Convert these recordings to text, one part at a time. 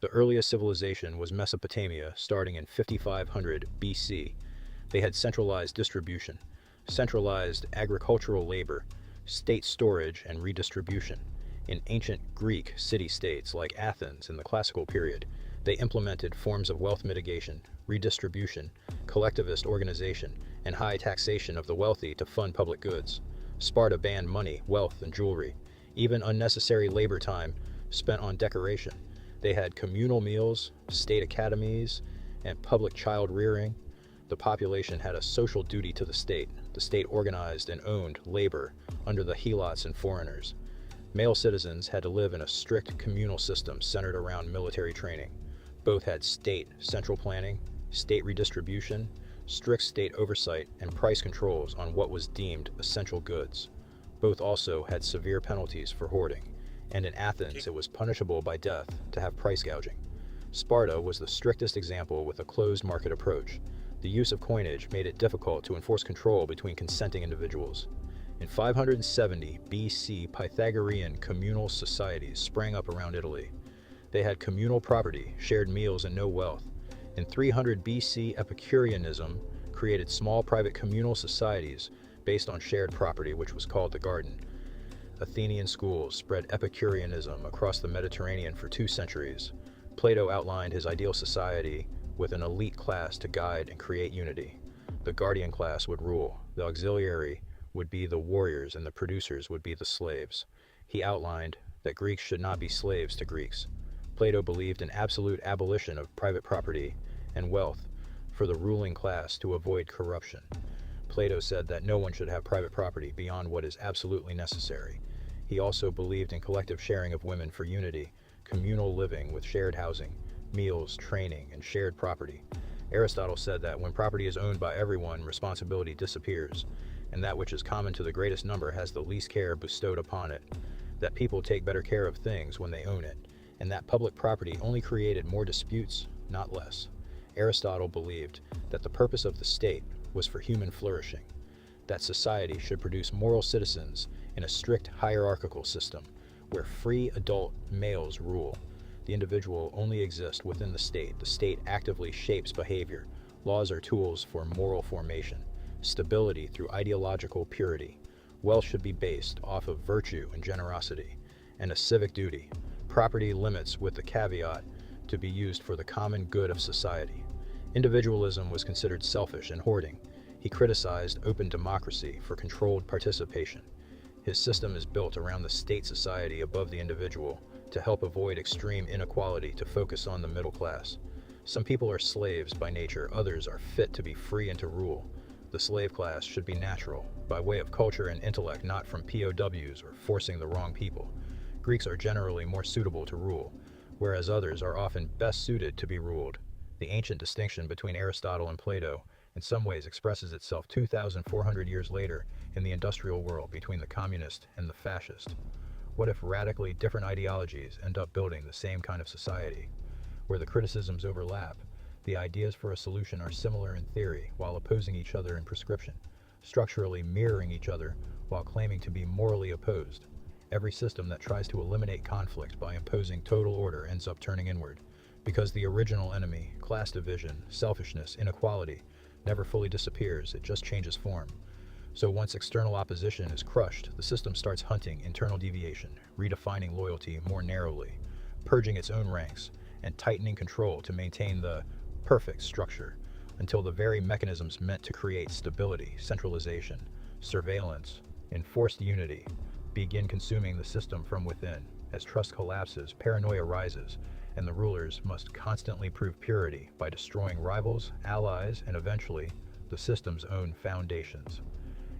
The earliest civilization was Mesopotamia, starting in 5500 BC. They had centralized distribution, centralized agricultural labor, state storage, and redistribution. In ancient Greek city-states like Athens in the classical period, they implemented forms of wealth mitigation, redistribution, collectivist organization, and high taxation of the wealthy to fund public goods. Sparta banned money, wealth, and jewelry, even unnecessary labor time spent on decoration. They had communal meals, state academies, and public child rearing. The population had a social duty to the state. The state organized and owned labor under the helots and foreigners. Male citizens had to live in a strict communal system centered around military training. Both had state central planning, state redistribution, strict state oversight, and price controls on what was deemed essential goods. Both also had severe penalties for hoarding, and in Athens it was punishable by death to have price gouging. Sparta was the strictest example with a closed market approach. The use of coinage made it difficult to enforce control between consenting individuals. In 570 BC, Pythagorean communal societies sprang up around Italy. They had communal property, shared meals, and no wealth. In 300 BC, Epicureanism created small private communal societies based on shared property, which was called the garden. Athenian schools spread Epicureanism across the Mediterranean for 2 centuries. Plato outlined his ideal society with an elite class to guide and create unity. The guardian class would rule, the auxiliary would be the warriors, and the producers would be the slaves. He outlined that Greeks should not be slaves to Greeks. Plato believed in absolute abolition of private property and wealth for the ruling class to avoid corruption. Plato said that no one should have private property beyond what is absolutely necessary. He also believed in collective sharing of women for unity, communal living with shared housing, meals, training, and shared property. Aristotle said that when property is owned by everyone, responsibility disappears, and that which is common to the greatest number has the least care bestowed upon it, that people take better care of things when they own it, and that public property only created more disputes, not less. Aristotle believed that the purpose of the state was for human flourishing, that society should produce moral citizens in a strict hierarchical system where free adult males rule. The individual only exists within the state. The state actively shapes behavior. Laws are tools for moral formation. Stability through ideological purity. Wealth should be based off of virtue and generosity, and a civic duty. Property limits with the caveat to be used for the common good of society. Individualism was considered selfish and hoarding. He criticized open democracy for controlled participation. His system is built around the state society above the individual to help avoid extreme inequality, to focus on the middle class. Some people are slaves by nature, others are fit to be free and to rule. The slave class should be natural, by way of culture and intellect, not from POWs or forcing the wrong people. Greeks are generally more suitable to rule, whereas others are often best suited to be ruled. The ancient distinction between Aristotle and Plato in some ways expresses itself 2,400 years later in the industrial world between the communist and the fascist. What if radically different ideologies end up building the same kind of society, where the criticisms overlap, the ideas for a solution are similar in theory while opposing each other in prescription, structurally mirroring each other while claiming to be morally opposed? Every system that tries to eliminate conflict by imposing total order ends up turning inward, because the original enemy, class division, selfishness, inequality, never fully disappears, it just changes form. So once external opposition is crushed, the system starts hunting internal deviation, redefining loyalty more narrowly, purging its own ranks, and tightening control to maintain the perfect structure, until the very mechanisms meant to create stability, centralization, surveillance, enforced unity, begin consuming the system from within. As trust collapses, paranoia rises, and the rulers must constantly prove purity by destroying rivals, allies, and eventually, the system's own foundations.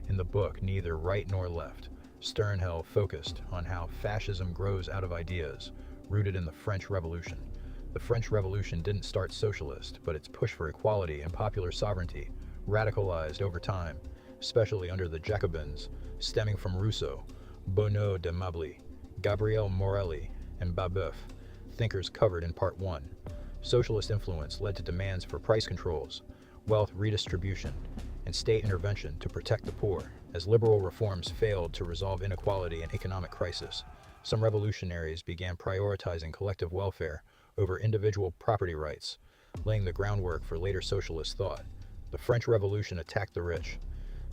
In the book Neither Right Nor Left, Sternhell focused on how fascism grows out of ideas rooted in the French Revolution. The French Revolution didn't start socialist, but its push for equality and popular sovereignty radicalized over time, especially under the Jacobins, stemming from Rousseau, Bonneau de Mably, Gabriel Morelli, and Babeuf, thinkers covered in Part 1. Socialist influence led to demands for price controls, wealth redistribution, and state intervention to protect the poor. As liberal reforms failed to resolve inequality and economic crisis, some revolutionaries began prioritizing collective welfare over individual property rights, laying the groundwork for later socialist thought. The French Revolution attacked the rich.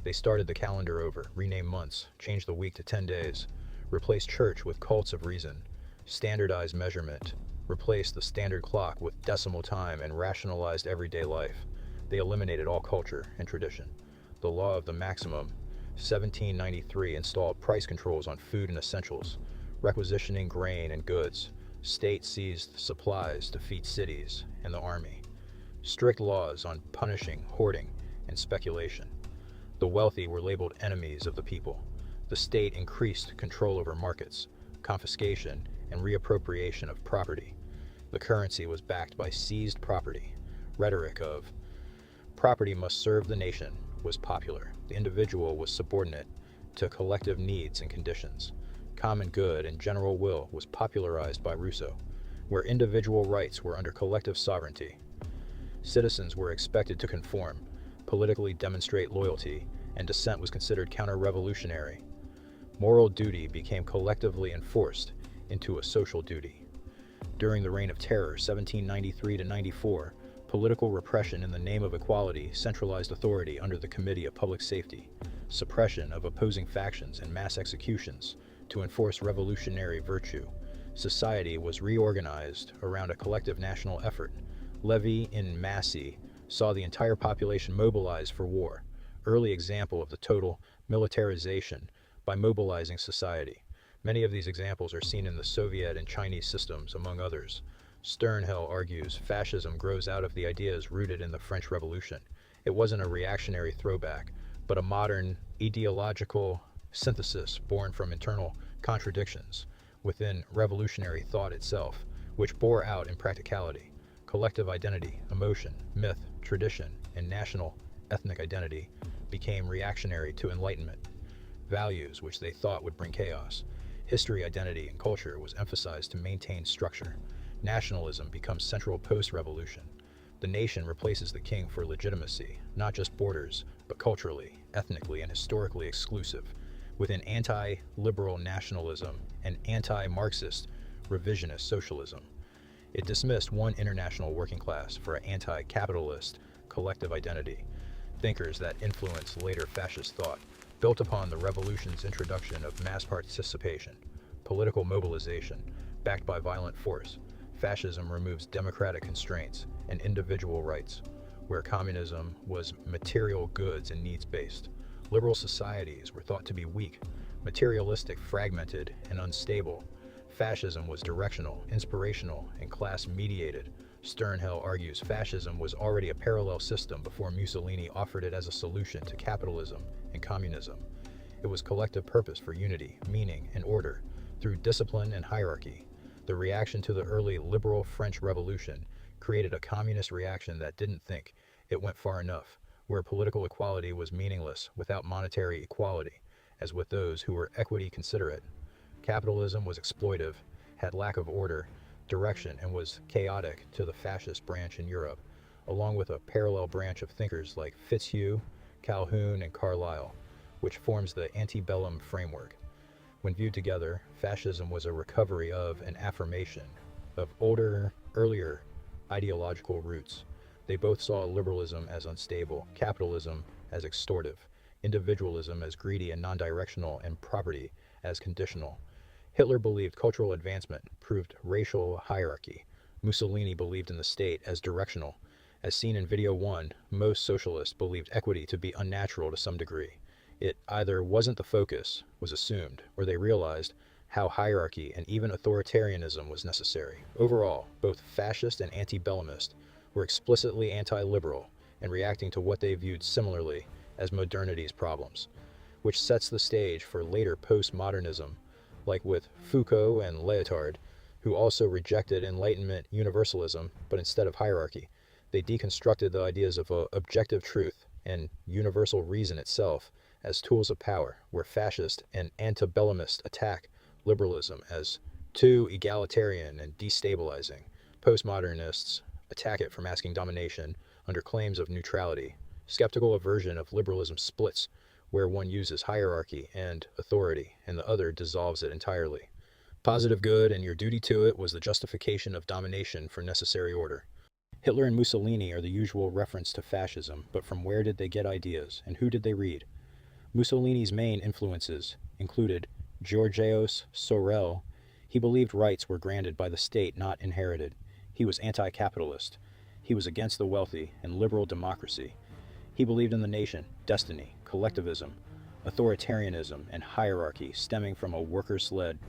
They started the calendar over, renamed months, changed the week to 10 days, replaced church with cults of reason, standardized measurement, replaced the standard clock with decimal time, and rationalized everyday life. They eliminated all culture and tradition. The law of the maximum, 1793, installed price controls on food and essentials, requisitioning grain and goods. State seized supplies to feed cities and the army. Strict laws on punishing hoarding and speculation. The wealthy were labeled enemies of the people. The state increased control over markets, confiscation, and reappropriation of property. The currency was backed by seized property. Rhetoric of property must serve the nation was popular. The individual was subordinate to collective needs and conditions. Common good and general will was popularized by Rousseau, where individual rights were under collective sovereignty. Citizens were expected to conform, politically demonstrate loyalty, and dissent was considered counter-revolutionary. Moral duty became collectively enforced into a social duty. During the Reign of Terror, 1793 to 94, political repression in the name of equality centralized authority under the Committee of Public Safety, suppression of opposing factions and mass executions to enforce revolutionary virtue. Society was reorganized around a collective national effort. Levi in Massey saw the entire population mobilized for war, early example of the total militarization by mobilizing society. Many of these examples are seen in the Soviet and Chinese systems, among others. Sternhell argues fascism grows out of the ideas rooted in the French Revolution. It wasn't a reactionary throwback, but a modern ideological synthesis born from internal contradictions within revolutionary thought itself, which bore out in practicality. Collective identity, emotion, myth, tradition, and national ethnic identity became reactionary to Enlightenment. Values, which they thought would bring chaos. History, identity, and culture was emphasized to maintain structure. Nationalism becomes central post-revolution. The nation replaces the king for legitimacy, not just borders, but culturally, ethnically, and historically exclusive, within anti-liberal nationalism and anti-Marxist revisionist socialism. It dismissed one international working class for an anti-capitalist collective identity. Thinkers that influenced later fascist thought built upon the revolution's introduction of mass participation, political mobilization, backed by violent force. Fascism removes democratic constraints and individual rights, where communism was material goods and needs-based. Liberal societies were thought to be weak, materialistic, fragmented, and unstable. Fascism was directional, inspirational, and class-mediated. Sternhell argues fascism was already a parallel system before Mussolini offered it as a solution to capitalism and communism. It was collective purpose for unity, meaning, and order, through discipline and hierarchy. The reaction to the early liberal French Revolution created a communist reaction that didn't think it went far enough, where political equality was meaningless without monetary equality, as with those who were equity considerate. Capitalism was exploitive, had lack of order, direction, and was chaotic to the fascist branch in Europe, along with a parallel branch of thinkers like Fitzhugh, Calhoun, and Carlyle, which forms the antebellum framework. When viewed together, fascism was a recovery of and affirmation of earlier ideological roots. They both saw liberalism as unstable, capitalism as extortive, individualism as greedy and non-directional, and property as conditional. Hitler believed cultural advancement proved racial hierarchy. Mussolini believed in the state as directional. As seen in Video 1, most socialists believed equity to be unnatural to some degree. It either wasn't the focus, was assumed, or they realized how hierarchy and even authoritarianism was necessary. Overall, both fascist and antebellumist were explicitly anti-liberal and reacting to what they viewed similarly as modernity's problems, which sets the stage for later postmodernism, like with Foucault and Lyotard, who also rejected Enlightenment universalism, but instead of hierarchy, they deconstructed the ideas of objective truth and universal reason itself as tools of power, where fascist and antebellumist attack liberalism as too egalitarian and destabilizing. Postmodernists attack it for masking domination under claims of neutrality. Skeptical aversion of liberalism splits, where one uses hierarchy and authority, and the other dissolves it entirely. Positive good and your duty to it was the justification of domination for necessary order. Hitler and Mussolini are the usual reference to fascism, but from where did they get ideas, and who did they read? Mussolini's main influences included Georgios Sorel. He believed rights were granted by the state, not inherited. He was anti-capitalist. He was against the wealthy and liberal democracy. He believed in the nation, destiny, collectivism, authoritarianism, and hierarchy stemming from a workers-led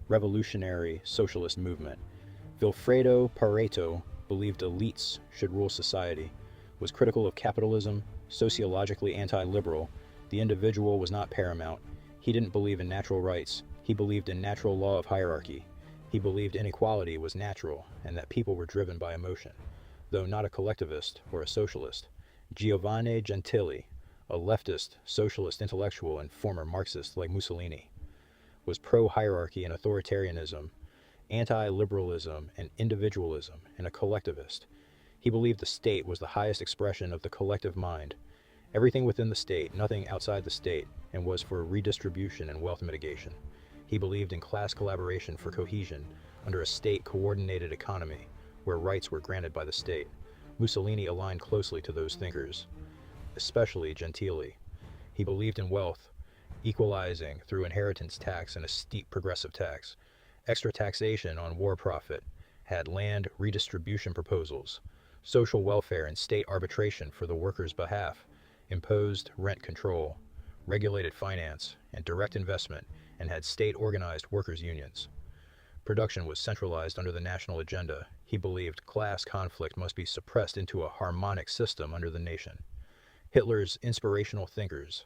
revolutionary socialist movement. Vilfredo Pareto believed elites should rule society, was critical of capitalism, sociologically anti-liberal. The individual was not paramount. He didn't believe in natural rights. He believed in natural law of hierarchy. He believed inequality was natural and that people were driven by emotion, though not a collectivist or a socialist. Giovanni Gentili, a leftist, socialist intellectual and former Marxist like Mussolini, was pro-hierarchy and authoritarianism, anti-liberalism and individualism, and a collectivist. He believed the state was the highest expression of the collective mind, everything within the state, nothing outside the state, and was for redistribution and wealth mitigation. He believed in class collaboration for cohesion under a state-coordinated economy where rights were granted by the state. Mussolini aligned closely to those thinkers, especially Gentili. He believed in wealth equalizing through inheritance tax and a steep progressive tax. Extra taxation on war profit, had land redistribution proposals, social welfare and state arbitration for the workers' behalf, imposed rent control, regulated finance and direct investment, and had state-organized workers' unions. Production was centralized under the national agenda. He believed class conflict must be suppressed into a harmonic system under the nation. Hitler's inspirational thinkers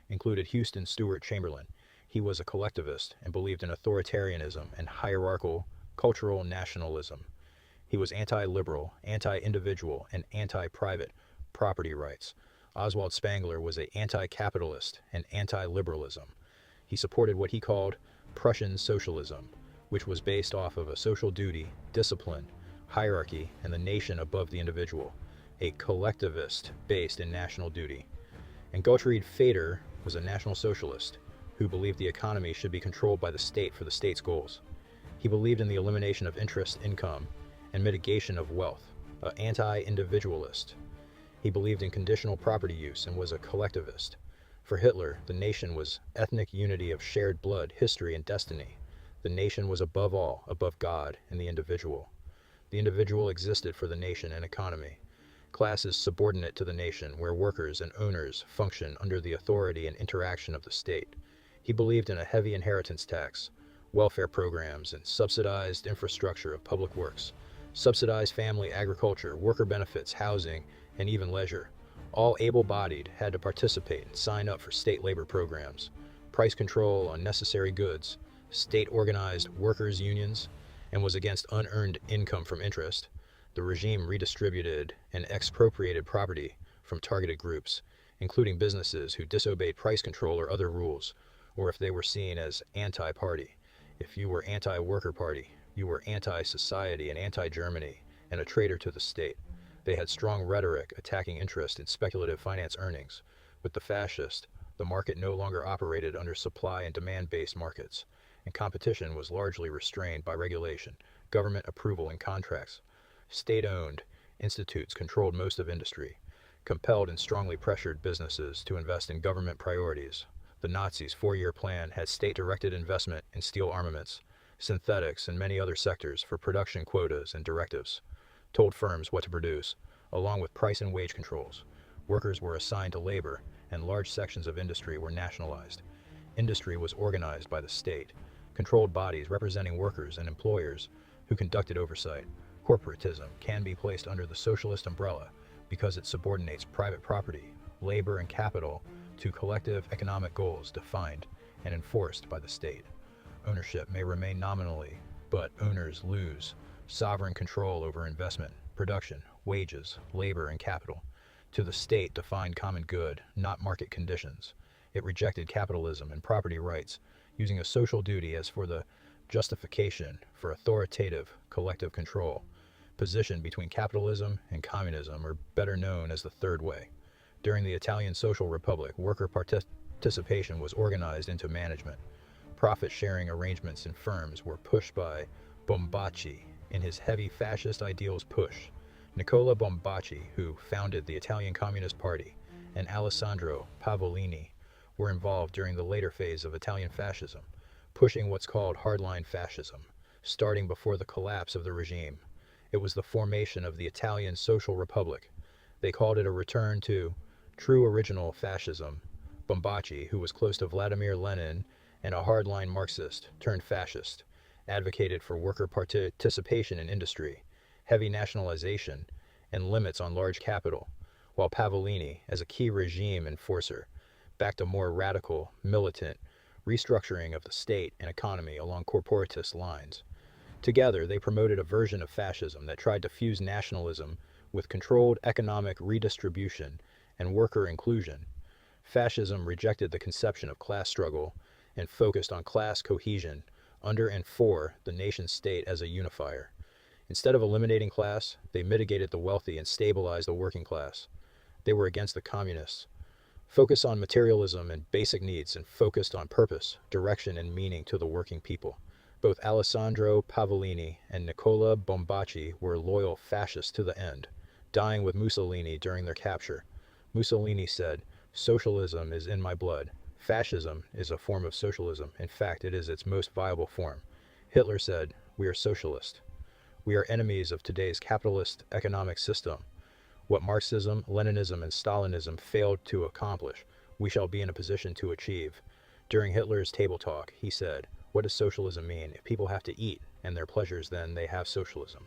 included Houston Stewart Chamberlain. He was a collectivist and believed in authoritarianism and hierarchical cultural nationalism. He was anti-liberal, anti-individual, and anti-private property rights. Oswald Spengler was an anti-capitalist and anti-liberalism. He supported what he called Prussian socialism, which was based off of a social duty, discipline, hierarchy, and the nation above the individual, a collectivist based in national duty. And Gottfried Feder was a National Socialist who believed the economy should be controlled by the state for the state's goals. He believed in the elimination of interest income and mitigation of wealth, an anti-individualist. He believed in conditional property use and was a collectivist. For Hitler, the nation was ethnic unity of shared blood, history, and destiny. The nation was above all, above God and the individual. The individual existed for the nation and economy. Class is subordinate to the nation, where workers and owners function under the authority and interaction of the state. He believed in a heavy inheritance tax, welfare programs, and subsidized infrastructure of public works, subsidized family agriculture, worker benefits, housing, and even leisure. All able-bodied had to participate and sign up for state labor programs, price control on necessary goods, state-organized workers' unions, and was against unearned income from interest. The regime redistributed and expropriated property from targeted groups, including businesses who disobeyed price control or other rules, or if they were seen as anti-party. If you were anti-worker party, you were anti-society and anti-Germany and a traitor to the state. They had strong rhetoric attacking interest in speculative finance earnings. With the fascist, the market no longer operated under supply and demand-based markets, and competition was largely restrained by regulation, government approval, and contracts. State-owned institutes controlled most of industry, compelled and strongly pressured businesses to invest in government priorities. The Nazis' four-year plan had state-directed investment in steel armaments, synthetics, and many other sectors for production quotas and directives, told firms what to produce, along with price and wage controls. Workers were assigned to labor, and large sections of industry were nationalized. Industry was organized by the state, controlled bodies representing workers and employers who conducted oversight. Corporatism can be placed under the socialist umbrella because it subordinates private property, labor, and capital to collective economic goals defined and enforced by the state. Ownership may remain nominally, but owners lose sovereign control over investment, production, wages, labor, and capital to the state-defined common good, not market conditions. It rejected capitalism and property rights, using a social duty as for the justification for authoritative collective control. Position between capitalism and communism are better known as the Third Way. During the Italian Social Republic, worker participation was organized into management. profit-sharing arrangements in firms were pushed by Bombaci in his heavy fascist ideals push. Nicola Bombaci, who founded the Italian Communist Party, and Alessandro Pavolini were involved during the later phase of Italian fascism, pushing what's called hardline fascism, starting before the collapse of the regime. It was the formation of the Italian Social Republic. They called it a return to true original fascism. Bombaci, who was close to Vladimir Lenin and a hardline Marxist turned fascist, advocated for worker participation in industry, heavy nationalization, and limits on large capital, while Pavolini, as a key regime enforcer, backed a more radical, militant restructuring of the state and economy along corporatist lines. Together, they promoted a version of fascism that tried to fuse nationalism with controlled economic redistribution and worker inclusion. Fascism rejected the conception of class struggle and focused on class cohesion under and for the nation-state as a unifier. Instead of eliminating class, they mitigated the wealthy and stabilized the working class. They were against the communists, focused on materialism and basic needs, and focused on purpose, direction, and meaning to the working people. Both Alessandro Pavolini and Nicola Bombaci were loyal fascists to the end, dying with Mussolini during their capture. Mussolini said, "Socialism is in my blood. Fascism is a form of socialism. In fact, it is its most viable form." Hitler said, "We are socialist. We are enemies of today's capitalist economic system. What Marxism, Leninism, and Stalinism failed to accomplish, we shall be in a position to achieve." During Hitler's table talk, he said, "What does socialism mean? If people have to eat and their pleasures, then they have socialism.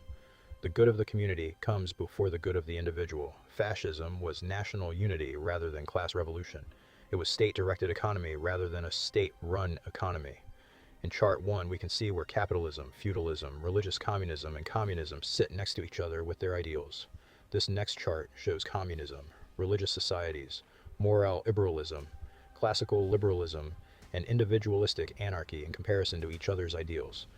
The good of the community comes before the good of the individual." Fascism was national unity rather than class revolution. It was state-directed economy rather than a state-run economy. In Chart 1, we can see where capitalism, feudalism, religious communism, and communism sit next to each other with their ideals. This next chart shows communism, religious societies, moral liberalism, classical liberalism, and individualistic anarchy in comparison to each other's ideals.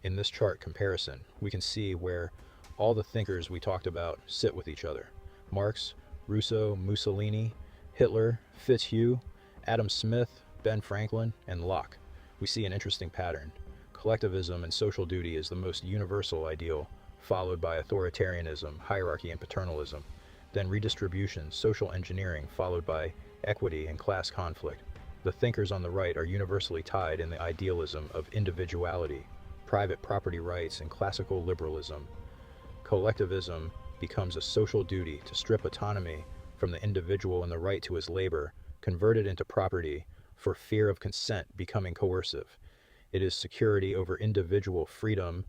In this chart comparison, we can see where all the thinkers we talked about sit with each other. Marx, Rousseau, Mussolini, Hitler, Fitzhugh, Adam Smith, Ben Franklin, and Locke. We see an interesting pattern. Collectivism and social duty is the most universal ideal, followed by authoritarianism, hierarchy, and paternalism. Then redistribution, social engineering, followed by equity and class conflict. The thinkers on the right are universally tied in the idealism of individuality, private property rights, and classical liberalism. Collectivism becomes a social duty to strip autonomy from the individual and the right to his labor, convert it into property, for fear of consent becoming coercive. It is security over individual freedom